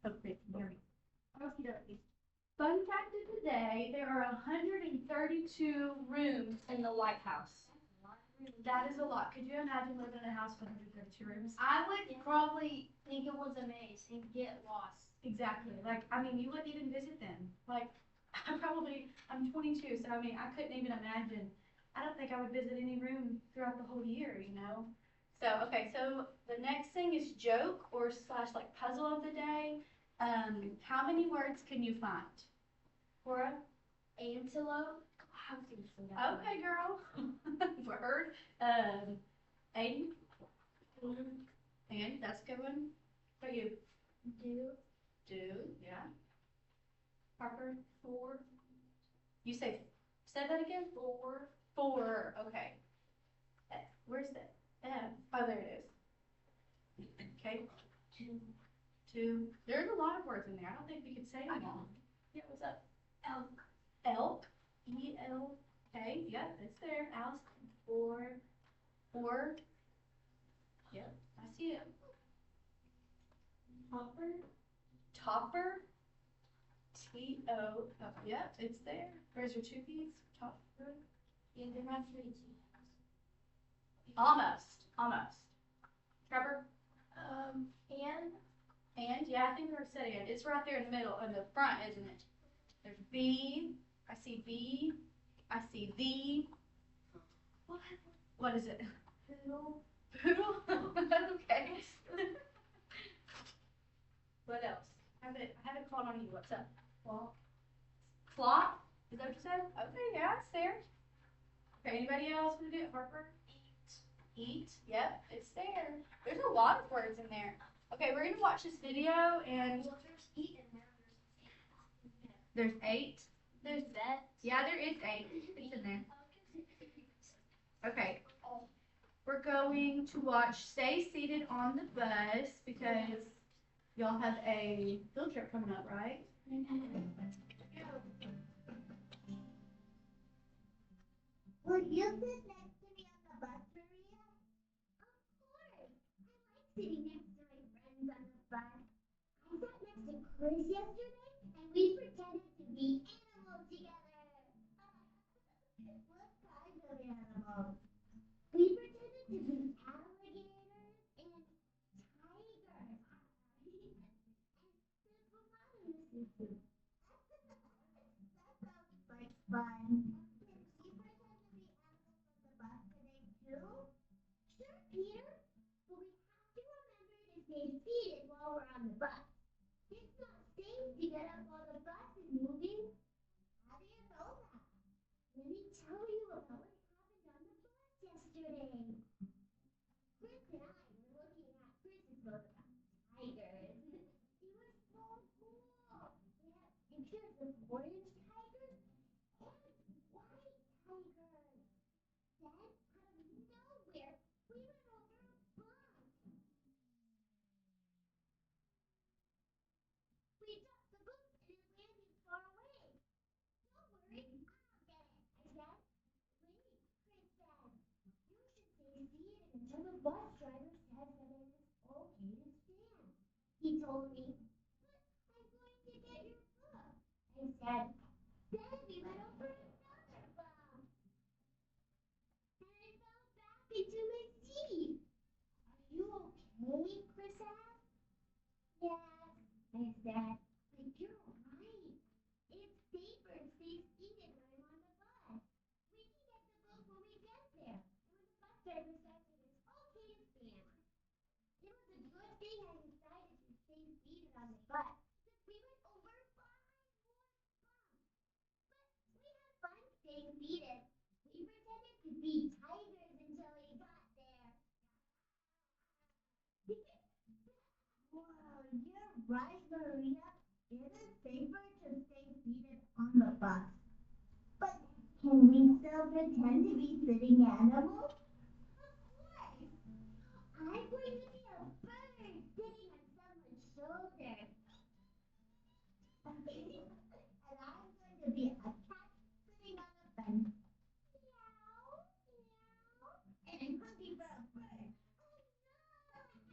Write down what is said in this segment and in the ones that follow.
Hopefully it can hear me. Okie dokie. Fun fact of the day, there are 132 rooms in the lighthouse. That is a lot. Could you imagine living in a house with 132 rooms? I would probably think it was a maze and get lost. Exactly. Like, I mean, you wouldn't even visit them. Like, I'm 22, so I mean, I couldn't even imagine. I don't think I would visit any room throughout the whole year, you know? So, okay, so the next thing is joke or slash like puzzle of the day. How many words can you find? Cora? Antelope. I was gonna say that. Okay, girl. Word. Aiden? And that's a good one. What about you? Do. Do, yeah. Harper? 4. You say that again? 4. 4, okay. Where's the M? Oh, there it is. Okay. 2. 2. There's a lot of words in there. I don't think we could say them all. Yeah, what's up? Elk. Elk. E-L-K. Yep, it's there. Alice. 4. 4. Yep, I see it. Hopper. Topper. T-O. Oh, yep, it's there. Where's your 2 P's? Topper. Yeah, there are 3 T's. Almost. Almost. Trevor? And Yeah, I think we already said and. It's right there in the middle, in the front, isn't it? There's B. I see B. I see the. What is it? poodle. Poodle? Okay. What else? I haven't called on you. What's up? Clock. Clock? Is that what you said? Okay, yeah, it's there. Okay, anybody else want to do it? Harper? Eat. Yep, it's there. There's a lot of words in there. Okay, we're gonna watch this video and Well, there's 8 in there. there's 8. There's that. Yeah, there is 8. It's in there. Okay. We're going to watch Stay Seated on the Bus because y'all have a field trip coming up, right? Would you sit next to me on the bus, Maria? Of course. I like sitting next to my friends on the bus. I sat next to Chris yesterday, and we pretended to be animals together. What kind of animals? We pretended to be alligators and tigers. And hippopotamuses. That sounds like fun. You pretend to be animals on the bus today too? Sure, Peter. But we have to remember to stay seated while we're on the bus. It's not safe to get up while the bus is moving. How do you know that? Let me tell you about what happened on the bus yesterday. Chris and I were looking at Chris's book about tigers. It was so cool. They had pictures of orange tigers and white tigers. Then, out of nowhere, we went over a bump. We dropped the book and it landed far away. Don't worry, I'll get it, I said. Wait, Chris said. You should stay seated until the bus driver says that it is okay to stand. He told me, but I'm going to get your book. I said. Then we went over another bump. And I fell back into my seat. Are you okay? Chris asked. Yes, I said. But you're right. It's safer to stay seated when I'm on the bus. We can get the book when we get there. And when the bus driver says it is okay to stand. It was a good thing I decided to stay seated on the bus. Because we went over 5 more bumps. But we had fun staying seated. We pretended to be tigers until we got there. Whoa, you're right, Maria. It is safer to stay seated on the bus. But can we still pretend to be sitting animals? Of course. I'm going to be a bird sitting on someone's shoulder. And I'm going to be a cat sitting on a fence. Meow, meow. And I'm looking for a bird. Oh no!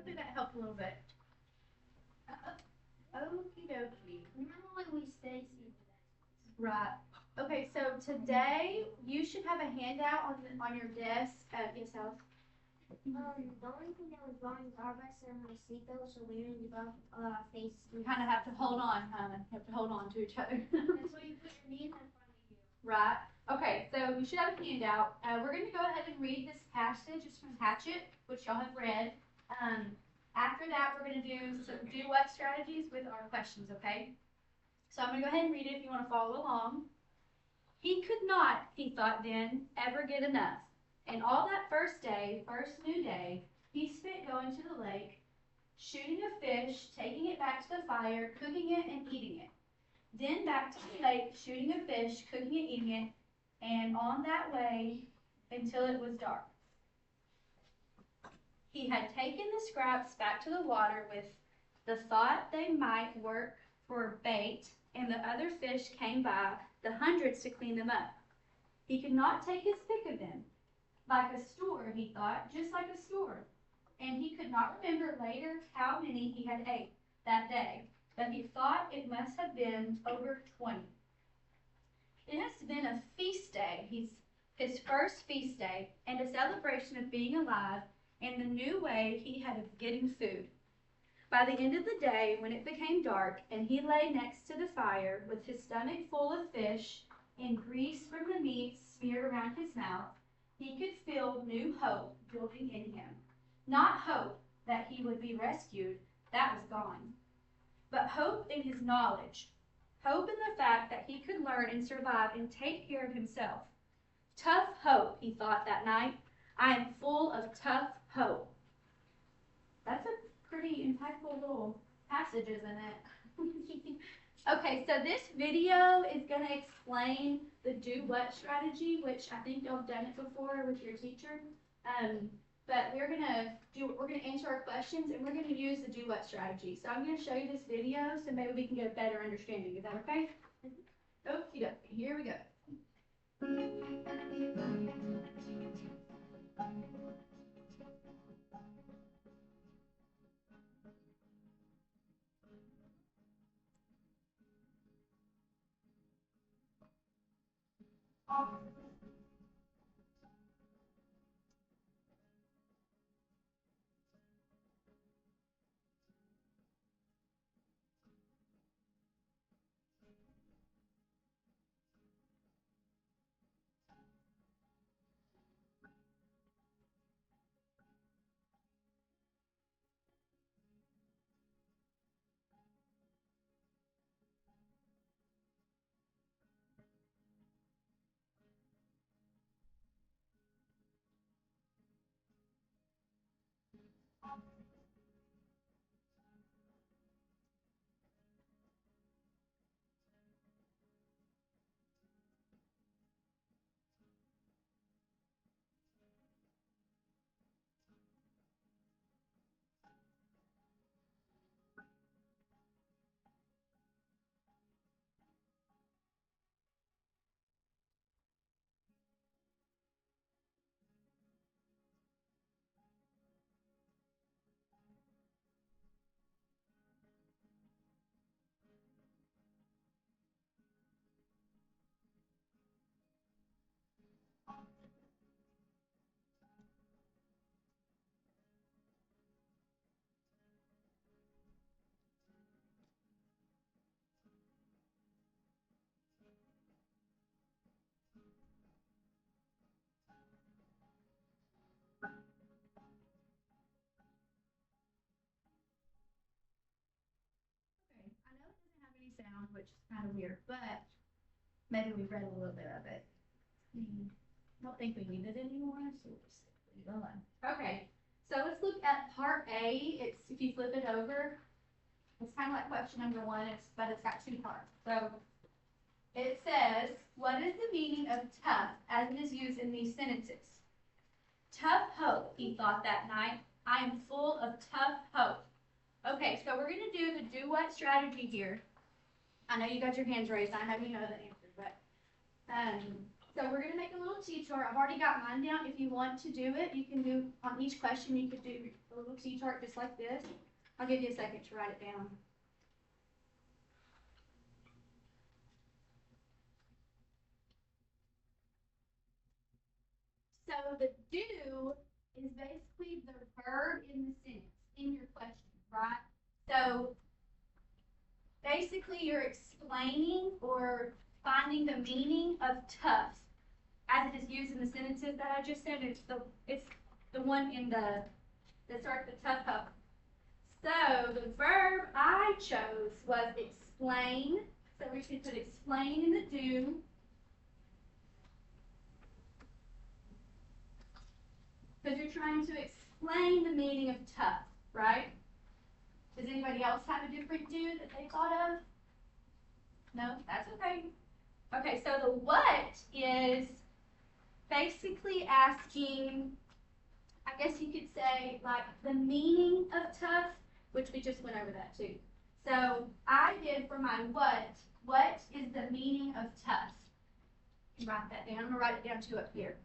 hopefully that helped a little bit. Okie dokie. Normally we stay seated. Right. Okay, so today you should have a handout on your desk. Yes, Alice? The only thing that was wrong is our bus are on a seatbelt, so we didn't both face. We kind of have to hold on, You have to hold on to each other. That's why you put your knees in front of you. Right. Okay, so you should have a handout. We're going to go ahead and read this passage. It's from Hatchet, which y'all have read. After that, we're going to do some do-what strategies with our questions, okay? So I'm going to go ahead and read it if you want to follow along. He could not, he thought then, ever get enough. And all that first new day, he spent going to the lake, shooting a fish, taking it back to the fire, cooking it, and eating it. Then back to the lake, shooting a fish, cooking it, eating it, and on that way until it was dark. He had taken the scraps back to the water with the thought they might work for bait, and the other fish came by, the hundreds to clean them up. He could not take his pick of them. Like a store, he thought, just like a store. And he could not remember later how many he had ate that day, but he thought it must have been over 20. It has been a feast day, his first feast day, and a celebration of being alive and the new way he had of getting food. By the end of the day, when it became dark and he lay next to the fire with his stomach full of fish and grease from the meat smeared around his mouth, he could feel new hope building in him. Not hope that he would be rescued, that was gone, but hope in his knowledge, hope in the fact that he could learn and survive and take care of himself. Tough hope, he thought that night. I am full of tough hope. That's a pretty impactful little passage, isn't it? Okay, so this video is going to explain the do-what strategy, which I think y'all have done it before with your teacher. But we're going to answer our questions, and we're going to use the do-what strategy. So I'm going to show you this video so maybe we can get a better understanding. Is that okay? Okie dokie, here we go. Sound, which is kind of weird, but maybe we read a little bit of it. I don't think we need it anymore, so we'll just leave it alone. Okay, so let's look at part A. It's, if you flip it over, it's kind of like question number 1, but it's got 2 parts. So it says, what is the meaning of tough as it is used in these sentences? Tough hope, he thought that night. I am full of tough hope. Okay, so we're going to do the do-what strategy here. I know you got your hands raised. I know you know the answer, but So we're gonna make a little T-chart. I've already got mine down. If you want to do it, you can do on each question, you could do a little T-chart just like this. I'll give you a second to write it down. So the do is basically the verb in the sentence, in your question, right? So basically you're explaining or finding the meaning of tough as it is used in the sentences that I just said. It's the one in the that starts with tough up. So the verb I chose was explain. So we should put explain in the do. Because you're trying to explain the meaning of tough, right? Does anybody else have a different do that they thought of? No, that's okay. Okay, so the what is basically asking, I guess you could say, like the meaning of tough, which we just went over that too. So I did for my what is the meaning of tough? Write that down. I'm gonna write it down too up here.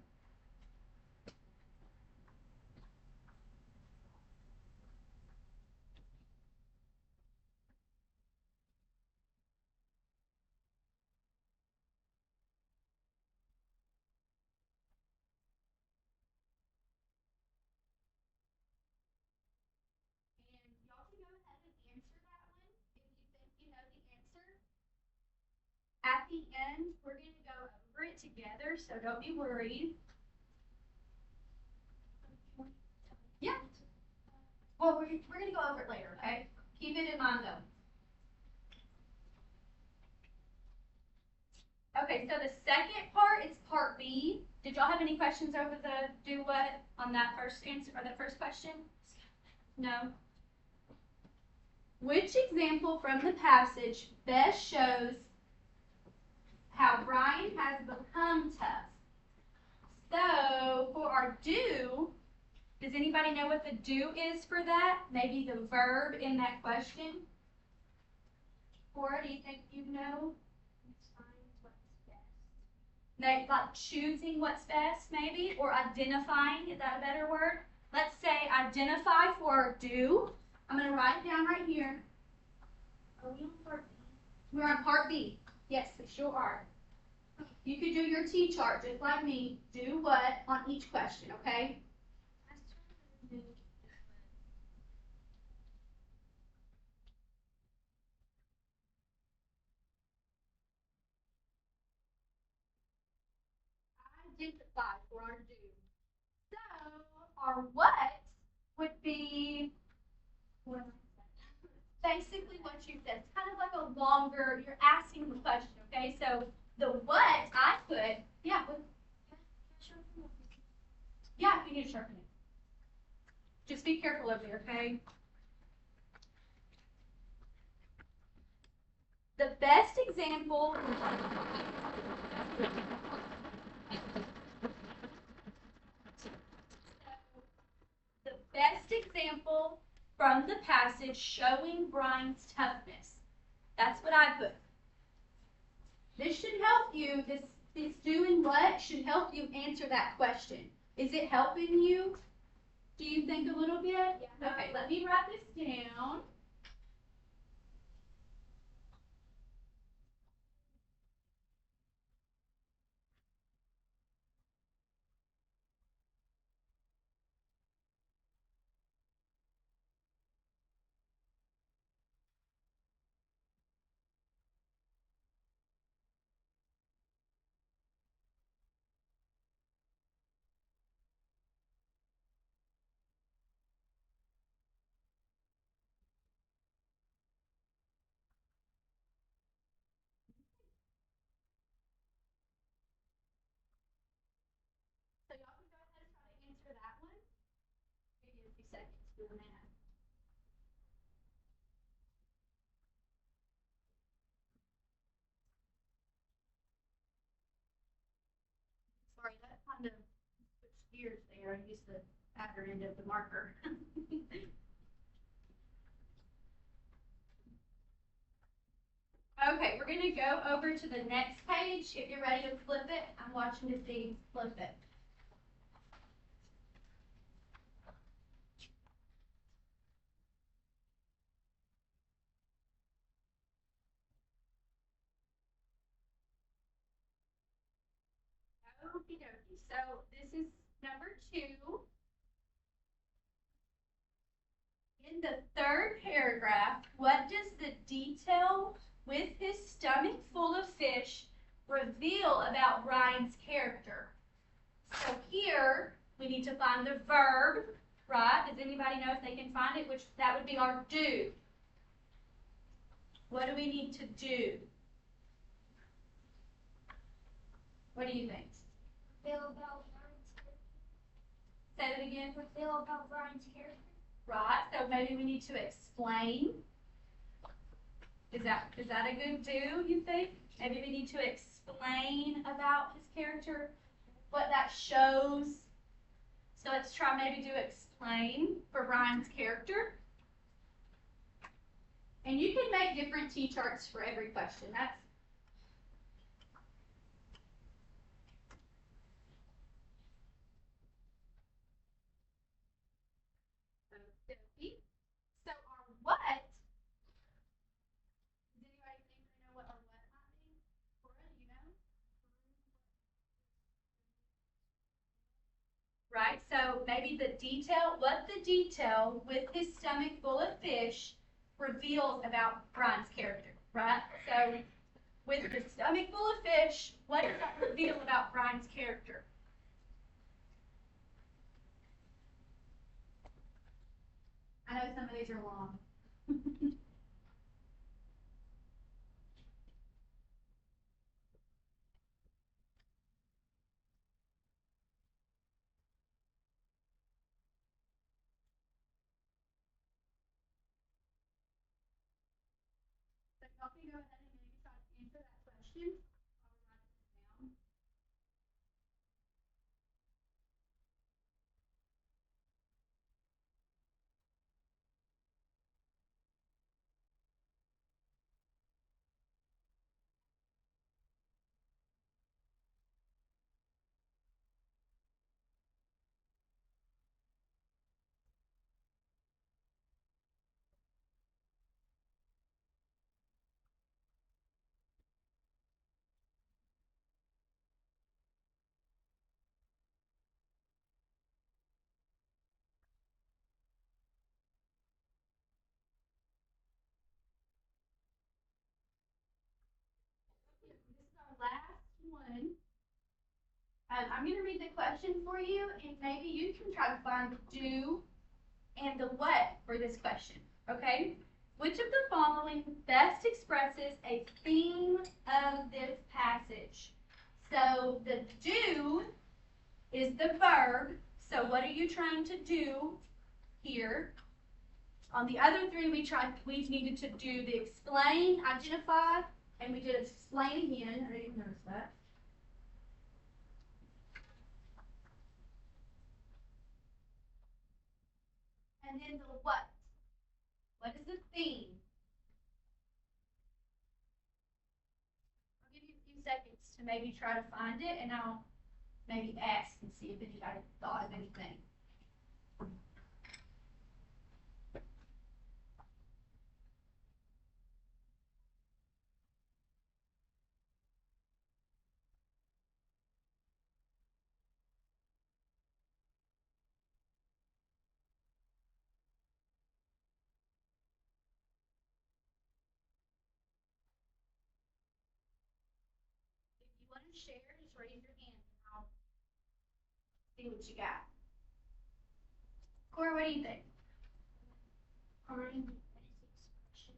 And y'all can go ahead and answer that one if you think you know the answer. At the end, we're going to go over it together, so don't be worried. Yeah. Well, we're going to go over it later, okay? Keep it in mind, though. Okay, so the second part is part B. Did y'all have any questions over the do what on that first answer or the first question? No? Which example from the passage best shows how Brian has become tough? So for our do, does anybody know what the do is for that? Maybe the verb in that question? Or do you think you know? Like choosing what's best, maybe, or identifying, is that a better word? Let's say identify for do. I'm going to write it down right here. Are we on part B? We're on part B. Yes, we sure are. You could do your T-chart just like me. Do what on each question, okay? Identify for our do. So our what would be basically what you said. It's kind of like a longer, you're asking the question, okay? So the what I put, yeah, yeah, you need to sharpen it. Just be careful over there, okay? The best example from the passage showing Brian's toughness. That's what I put. This should help you, this doing what should help you answer that question. Is it helping you? Do you think a little bit? Yeah. Okay, let me write this down. So y'all can go ahead and try to answer that one. Give you a few seconds for the math. Sorry, that kind of switched gears there. I used the other end of the marker. Okay, we're gonna go over to the next page. If you're ready to flip it, I'm watching to see flip it. Okie dokie. So this is number 2. In the third paragraph, what does the detail with his stomach full of fish reveal about Ryan's character? So here, we need to find the verb, right? Does anybody know if they can find it? Which that would be our do. What do we need to do? What do you think? Reveal about Brian's character. Say that again. Reveal about Brian's character. Right, so maybe we need to explain. Is that a good do, you think? Maybe we need to explain about his character, what that shows. So let's try maybe to explain for Ryan's character. And you can make different T-charts for every question. That's so our what? Does anybody think they know what our what might be? Cora, do you know? Right, so maybe what the detail with his stomach full of fish reveals about Brian's character, right? So with his stomach full of fish, what does that reveal about Brian's character? I know some of these are long. So y'all can go ahead and maybe try to answer that question. I'll write it down. This is our last one. I'm going to read the question for you, and maybe you can try to find the do and the what for this question, okay? Which of the following best expresses a theme of this passage? So the do is the verb. So what are you trying to do here? On the other 3, we needed to do the explain, identify, and we did explain again. I didn't notice that. And then the what? What is the theme? I'll give you a few seconds to maybe try to find it, and I'll maybe ask and see if anybody thought of anything. If you want to share, just raise your hand and I'll see what you got. Cora, what do you think? Brian is expression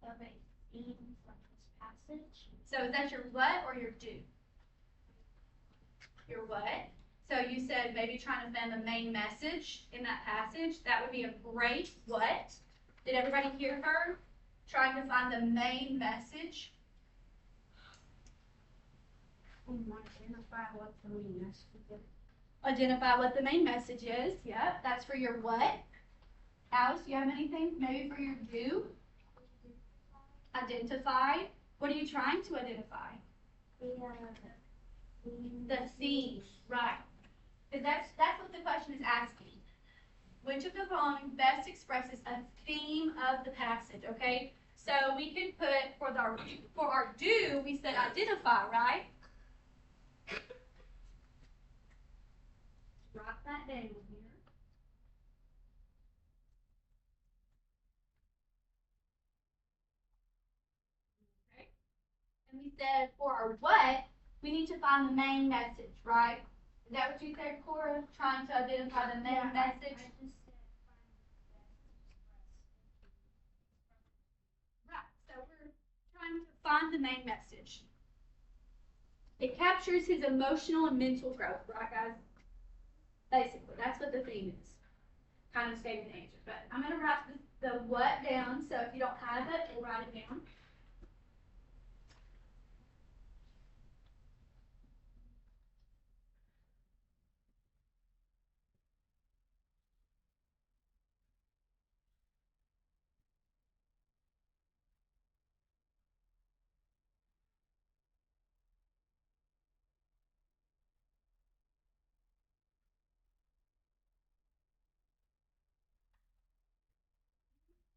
of a theme from this passage. So is that your what or your do? Your what? So you said maybe trying to find the main message in that passage. That would be a great what. Did everybody hear her? Trying to find the main message. Identify what the main message is. Identify what the main message is. Yep, that's for your what. Alice, do you have anything maybe for your do? Identify. What are you trying to identify? The theme, right. Because that's what the question is asking. Which of the following best expresses a theme of the passage, okay? So we could put, for our do, we said identify, right? Write that down here. Okay. And we said for our what, we need to find the main message, right? Is that what you said, Cora? Trying to identify the main message? Right, so we're trying to find the main message. It captures his emotional and mental growth, right, guys? Basically, that's what the theme is. Kind of stating the answer. But I'm going to write the what down, so if you don't have it, we'll write it down.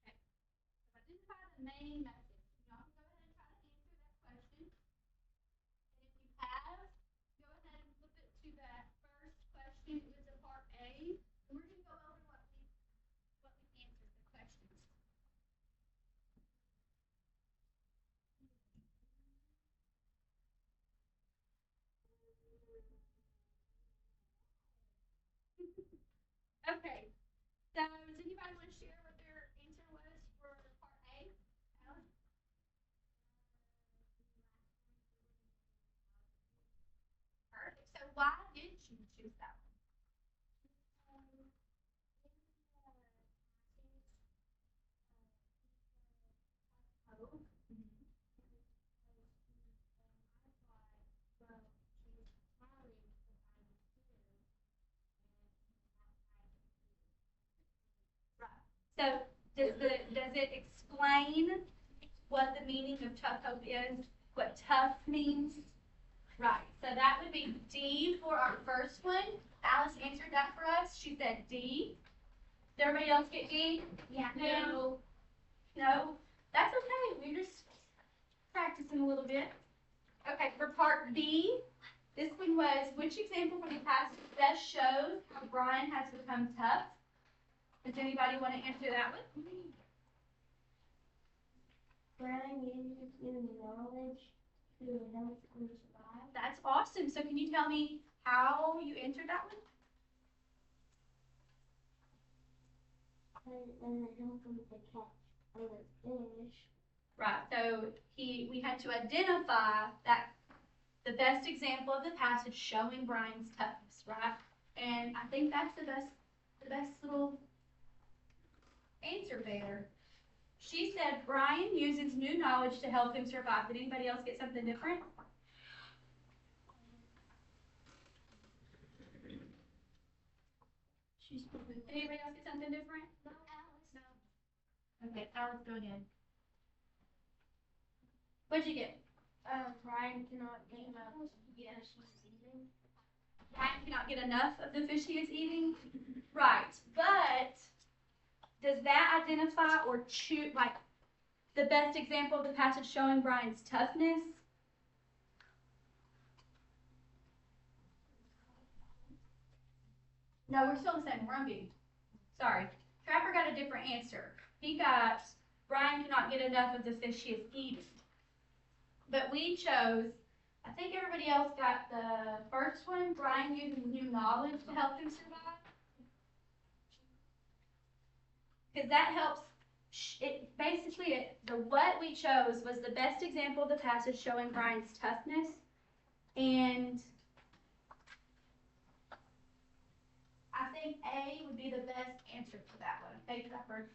Okay. So identify the main message. Y'all can go ahead and try to answer that question. And if you have, go ahead and flip it to that first question. It was a part A. And we're going to go over what we answered, the questions. Okay. So does anybody want to share what their answer was for part A? Alex? Perfect. So why did you choose that one? Oh. So does it explain what the meaning of tough hope is? What tough means? Right. So that would be D for our first one. Alice answered that for us. She said D. Did everybody else get D? Yeah. No. No? That's okay. We're just practicing a little bit. Okay, for part B, this one was which example from the past best shows how Brian has become tough? Does anybody want to answer that one? Brian uses new knowledge to help him survive. That's awesome. So can you tell me how you answered that one? And help him to catch other fish. Right. So we had to identify that the best example of the passage showing Brian's toughness, right? And I think that's the best little answer there. She said Brian uses new knowledge to help him survive. Did anybody else get something different? Did anybody else get something different? No, Alice. No. Okay, Alice, go ahead. What'd you get? Brian cannot get enough of the fish he's eating. Brian cannot get enough of the fish he is eating. Right, but does that identify or choose like the best example of the passage showing Brian's toughness? No, we're still the same. We're on B. Sorry. Trapper got a different answer. He got Brian cannot get enough of the fish he is eating. But we chose, I think everybody else got the first one, Brian using new knowledge to help him survive. Because that helps, what we chose was the best example of the passage showing Brian's toughness. And I think A would be the best answer for that one. Okay, Trapper.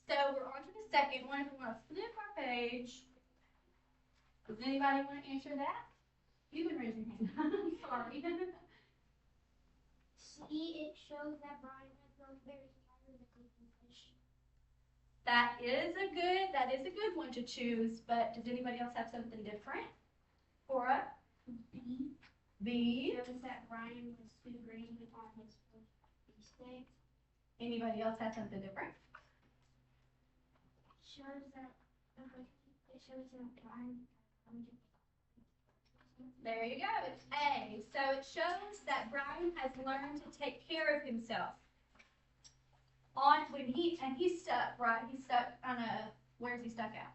So we're on to the second one. If we want to flip our page, does anybody want to answer that? You can raise your hand. I'm sorry. See, it shows that Brian has grown very tired of eating fish. That is a good one to choose, but does anybody else have something different? Cora? B. B. Shows that Brian was too green on his feast day. Anybody else have something different? Shows that it shows that Brian. There you go, it's A. So it shows that Brian has learned to take care of himself. He's stuck, right? He's stuck on a, where's he stuck at?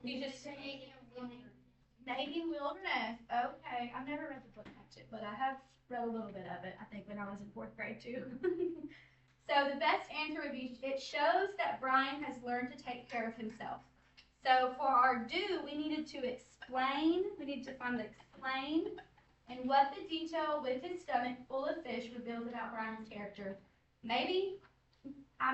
He just Canadian wilderness. Okay, I've never read the book Hatchet, but I have read a little bit of it, I think, when I was in 4th grade too. So the best answer would be, it shows that Brian has learned to take care of himself. So for our do, we needed to explain, we need to find the explain, and what the detail with his stomach full of fish reveals about Brian's character. Maybe, I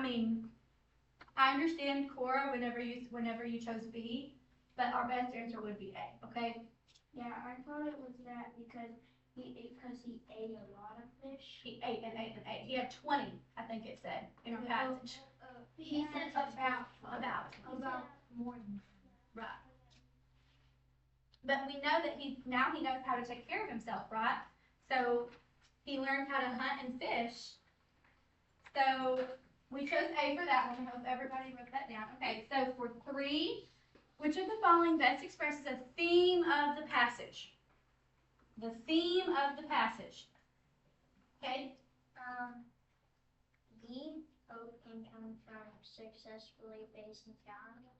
understand Cora whenever you chose B, but our best answer would be A, okay? Yeah, I thought it was that because he ate a lot of fish. He ate and ate and ate. He had 20, I think it said, in our passage. He said about More than right. But we know that he knows how to take care of himself, right? So he learned how to hunt and fish. So we chose A for that one. I hope everybody wrote that down. Okay, so for 3, which of the following best expresses a theme of the passage? The theme of the passage. Okay? B. Hope can come from successfully facing challenges.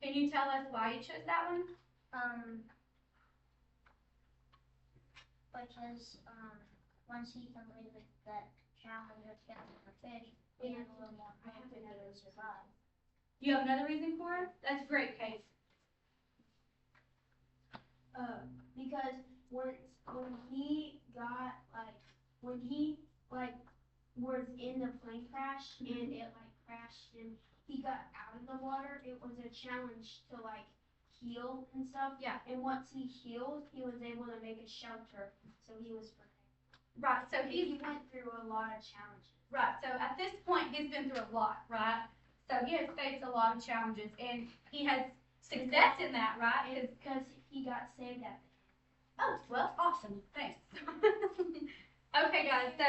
Can you tell us why you chose that one? Because once he completed that challenge of catching a fish, he had a little more hope that he would survive. You have another reason for it? That's great, Kate. Because when he was in the plane crash and it crashed and he got out of the water, it was a challenge to heal and stuff. Yeah. And once he healed, he was able to make a shelter, so he was protected. Right, so He went through a lot of challenges. right, so at this point, he's been through a lot, right? So he has faced a lot of challenges, and he has success in that, right? Because he got saved at the end. Oh, well, awesome, thanks. Okay, guys, so,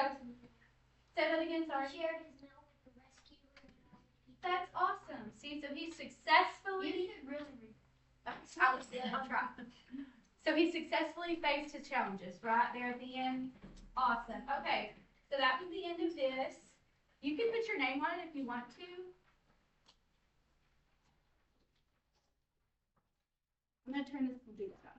say that again, sorry. Shared his meal with the rescuer and other people. That's awesome, see, so he successfully. You should really read. I'll try. So he successfully faced his challenges, right there at the end. Awesome. Okay, so that was the end of this. You can put your name on it if you want to. I'm gonna turn this computer off.